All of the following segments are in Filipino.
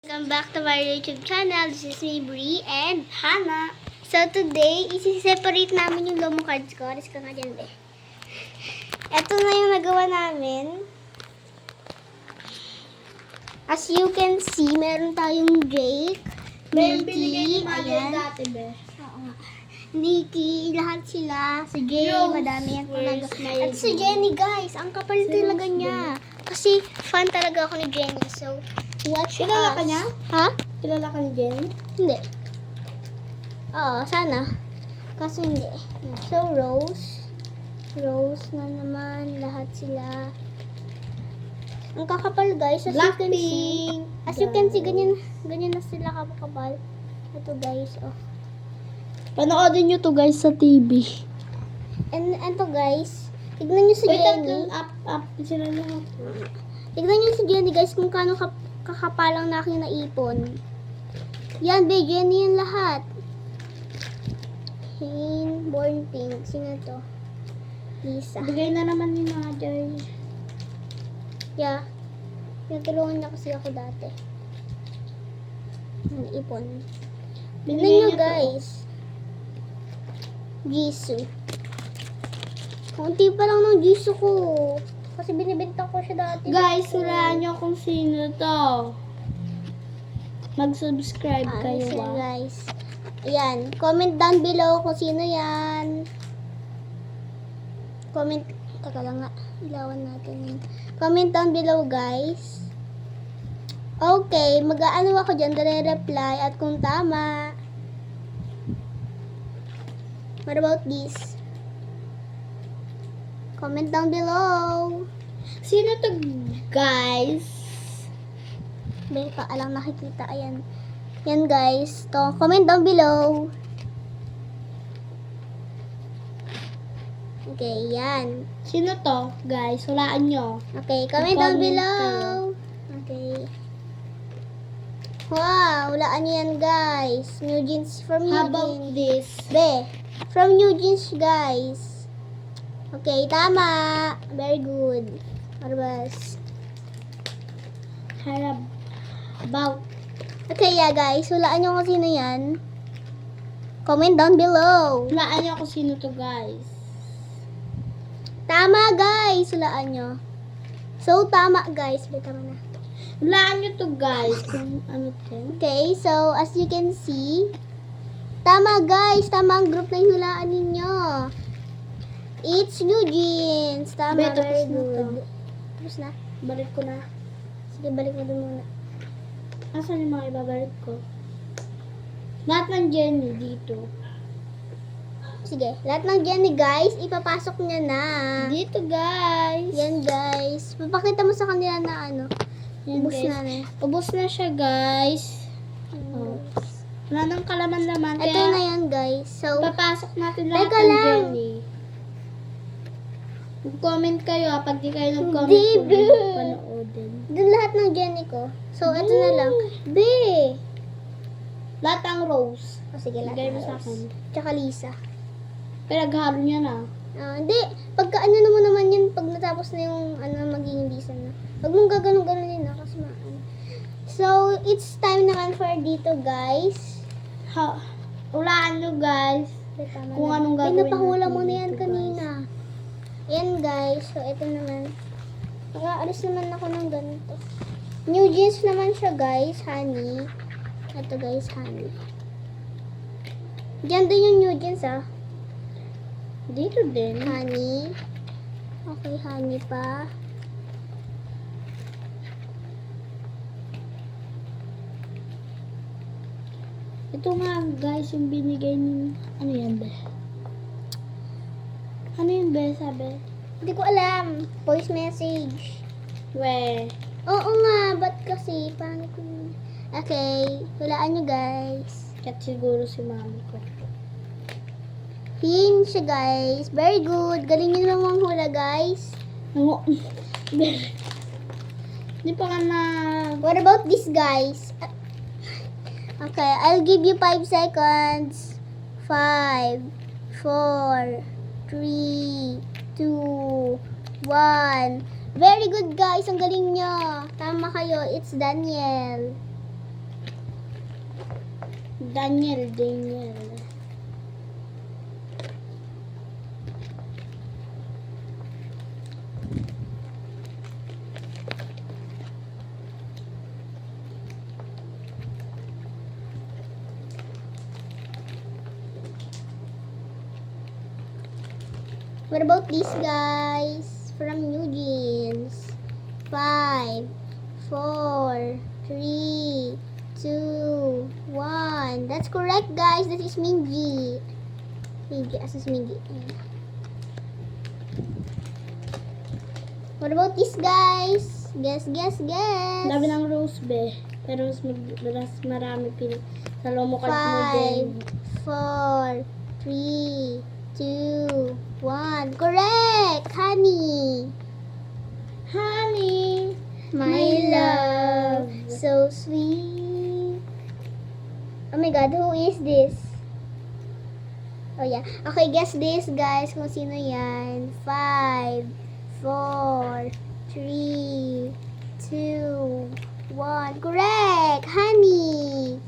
Welcome back to my YouTube channel. This is me, Brie and Hannah. So today, isi-separate namin yung Lomo cards ko. Alis ka nga dyan, be. Ito na yung nagawa namin. As you can see, meron tayong Jake, Nikki, ayan. Oo nga. Nikki, lahat sila. Si Jay, madami yan talaga. At si Jenny, guys, ang kapal talaga niya. Kasi fan talaga ako ni Jenny. So, watch Kilala us. ka niya? Ha? Kilala ka ni Jenny? Hindi. Oo, sana. Kaso hindi. So, Rose. Rose na naman. Lahat sila. Ang kakapal, guys. As you can see. As you can see, ganyan na sila kapal. Ito, guys. Oh. Panoodin nyo to guys sa TV. And to, guys. Tignan nyo si Jenny. Up. Sila lahat. Tignan nyo si Jenny, guys, kung kano kakapalang na aking naipon. Yan, be, Jenny yan lahat. Hin, Born Pink. Sino to? Lisa. Bigay na naman ni Mother. Yeah. Tinutulungan niya kasi ako dati. Ipon. Tignan nyo, guys. Jisoo. Kunti pa lang ng Jisoo ko. Kasi binibenta ko siya dati. Guys, hulaan nyo kung sino to. Mag-subscribe kayo Siya, ba? guys. Ayan. Comment down below kung sino yan. Comment. Taka lang nga. Ilawan natin yun. Comment down below, guys. Okay. Mag-aano ako dyan. Dare-reply. At kung tama. What about this? Comment down below. Sino to guys? May pa alang nakikita. Ayan. Yan, guys. To. Comment down below. Okay, yan. Sino to guys? Hulaan nyo. Okay, comment down Comment below. Okay. Wow, walaan niyo yan, guys. New jeans from New How about Jeans. this? Be, from New Jeans, guys. Okay, tama. Very good. Arbas. How about Okay, yeah, guys. Hulaan niyo kung sino yan. Comment down below. hulaan nyo kung sino to guys? Tama, guys. Hulaan niyo. So, tama, guys. Be, tama na. Hulaan nyo to guys kung ano to. Okay, so as you can see, tama, guys, tama ang group na yung hulaan ninyo. It's New Jeans. Tama, Be, tapos very na good. to. Tapos na. Balik ko na. Sige, balik mo dun muna. Asan yung mga ibabalik ko? Lahat ng Jenny dito. Sige, lahat ng Jenny, guys, ipapasok niya na. Dito guys. Yan, guys. Papakita mo sa kanila na ano. Yan, Ubus guys. na na. Ubus na siya guys. Oh. Wala nang kalaman-laman. Ito na yan, guys. So, Papasok natin lahat Teka ng lang. Jenny. Mag-comment kayo pag di kayo nag-comment Hindi, kung be. hindi ko panoodin. dun lahat ng Jenny ko. So, ito na lang. B. Lahat ang Rose. O, sige, lahat Bigay ng mo sa Rose. akin. Tsaka Lisa. Pinaghalo niya na. Hindi. Pagka ano naman yan, pag natapos na yung ano, magiging Lisa na. Huwag mong gaganon-ganon na kasi maano. So, it's time naman for dito, guys. Ulaan nyo guys. Tama Kung na. anong Ay, gagawin napahula natin mo na yan dito, kanina. Ayan, guys. So, ito naman. Nakaalis naman ako ng ganito. New jeans naman siya, guys. Honey. Ito, guys, honey. Diyan din yung new jeans, ah. Dito din. Honey. Okay, honey pa. Ito nga guys yung binigay ni... Ano yan be? Ano yun be sabi? Hindi ko alam. Voice message. We. Oo nga. Ba't kasi? Paano ko yun? Okay. Hulaan nyo, guys. Kat siguro si mami ko. Hin siya, guys. Very good. Galing nyo naman hula, guys. Ano? Hindi pa nga na... What about this, guys? Okay, I'll give you 5 seconds. 5, 4, 3, 2, 1. Very good, guys. Ang galing nyo. Tama kayo. It's Daniel. Daniel. What about these guys from New Jeans? 5, 4, 3, 2, 1. That's correct, guys. That is Minji. Asas Minji. What about these guys? Guess. Dami ng rose be. Pero mas marami sa Lomocard mo 5, din. 4, 3, 2, 1. Correct! Honey. My love. So sweet. Oh my God, who is this? Oh yeah. Okay, guess this, guys, kung sino yan. 5, 4, 3, 2, 1. Correct! Honey.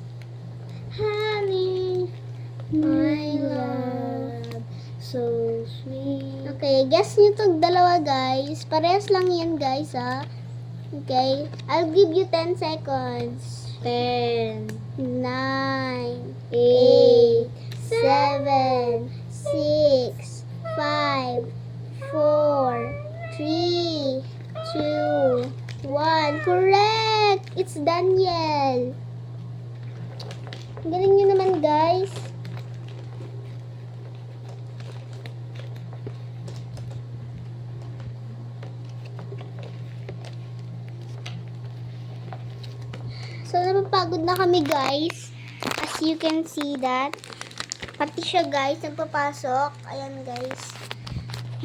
My love. So sweet. Okay, guess nyo itong dalawa, guys. Parehas lang yan, guys, ha. Okay, I'll give you 10 seconds. 10, 9, 8, 7, 6, 5, 4, 3, 2, 1. Correct! It's Daniel. Galing nyo naman, guys. So, napapagod na kami, guys. As you can see that. Pati siya, guys, nagpapasok. Ayan, guys.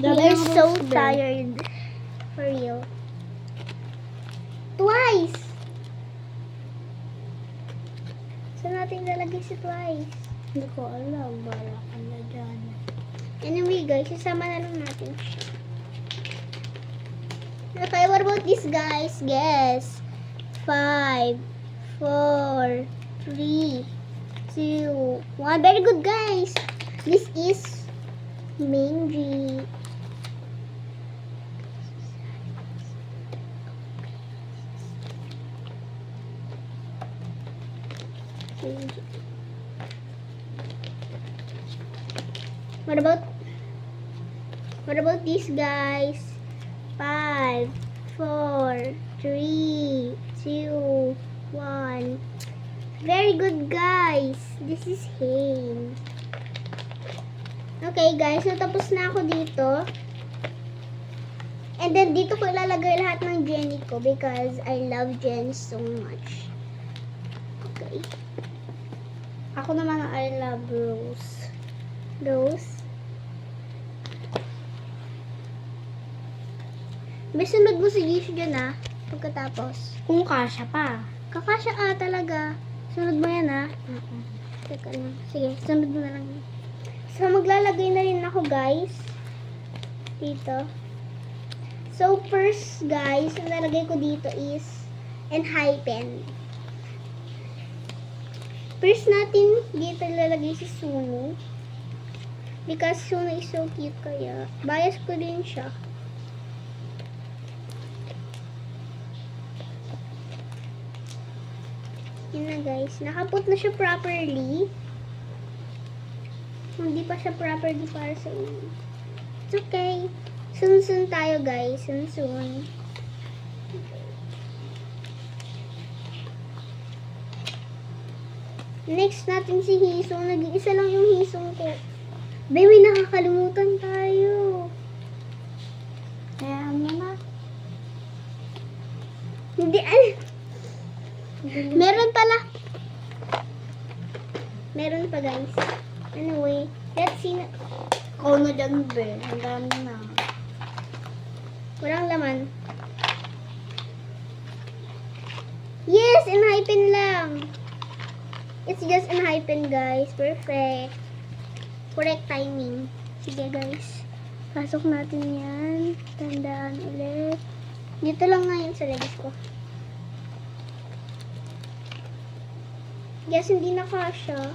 We are so tired. For real. Twice! Saan natin lalagay si Twice? Hindi ko alam. Bala ka na dyan. Anyway, guys, isama na lang natin siya. Okay, what about this, guys? Guess. 5, 4, 3, 2, 1. Very good, guys. This is Minji. What about these guys? 5, 4, 3, 2, 1. Very good, guys. This is him. Okay, guys. So, tapos na ako dito. And then, dito ko ilalagay lahat ng Jenny ko because I love Jenny so much. Okay. Ako naman I love Rose. Rose. May sunod mo si Jisoo dyan, ah. Pagkatapos. Kung kasya pa. Kakasya talaga. Sunod mo yan, ah. Teka lang. Sige, sunod mo na lang. So, maglalagay na rin ako, guys. Dito. So, first, guys, ang lalagay ko dito is Enhypen. First natin dito lalagay si Suno. Because Suno is so cute kaya. Bias ko din siya. Yun na, guys. Nakaput na siya properly. Hindi pa siya properly para sa inyo. It's okay. Soon tayo, guys. Soon. Next natin si Hisong. Nag-iisa lang yung Hisong ko. May nakakalimutan tayo. Kaya ano na? Hindi, meron pala. Meron pa, guys. Anyway, let's see na. Ako na dyan, be. Ang dami na. Walang laman. Yes, Enhypen lang. It's just Enhypen, guys. Perfect. Correct timing. Sige, guys. Pasok natin yan. Tandaan ulit. Dito lang nga yun sa legs ko. Guess hindi na kasha.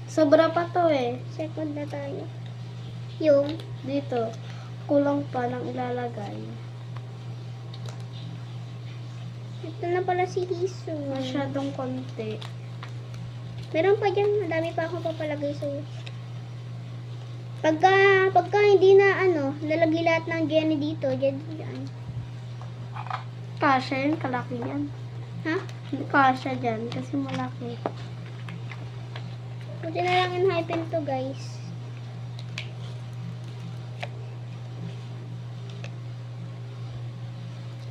Sobra pa to eh. Second na tayo. Yung, Dito. Kulang pa ng ilalagay. ito na pala si Hiso. Masyadong konti. Meron pa dyan, madami pa akong papalagay sa'yo. Pagka hindi na lalagay lahat ng Jenny dito, dyan. Kasha yun, kalaki yan. Ha? Kasha dyan, kasi malaki. Buti na lang in-hypen to, guys.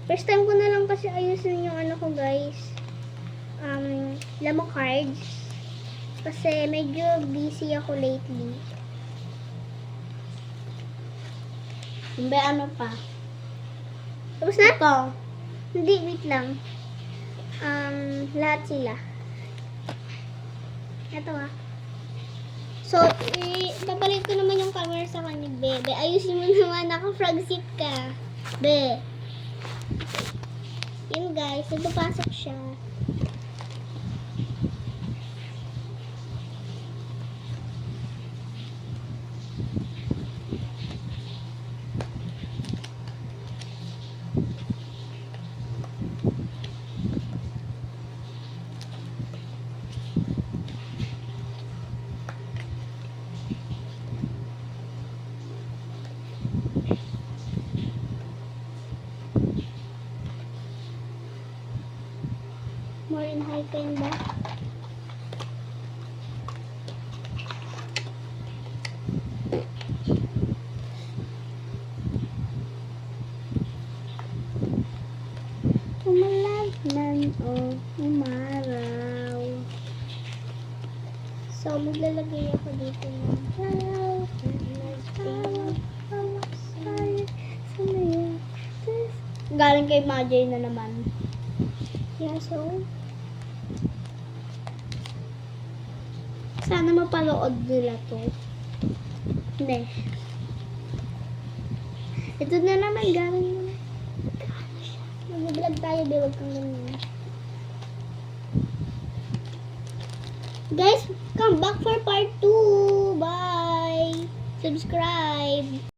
First time ko na lang kasi ayusin yung ko, guys. Lamo cards. Kasi medyo busy ako lately. Hindi, ano pa? Tapos na? Ito. Hindi, wait lang. Lahat sila. Ito So, papalit ko naman yung camera sa kanya, Bebe. Ayusin mo naman, naka-frog seat ka. Be. Yun guys, nagpapasok siya. More in high pain ba? Umalagnan o umaraw. So, maglalagay ako dito ng Galing kay Majay na naman. yeah, so, Sana mapanood nila to. hindi. Ito na naman, galing na. Mag-vlog tayo, be. Huwag kang ganyan. Guys, come back for part 2. Bye! Subscribe!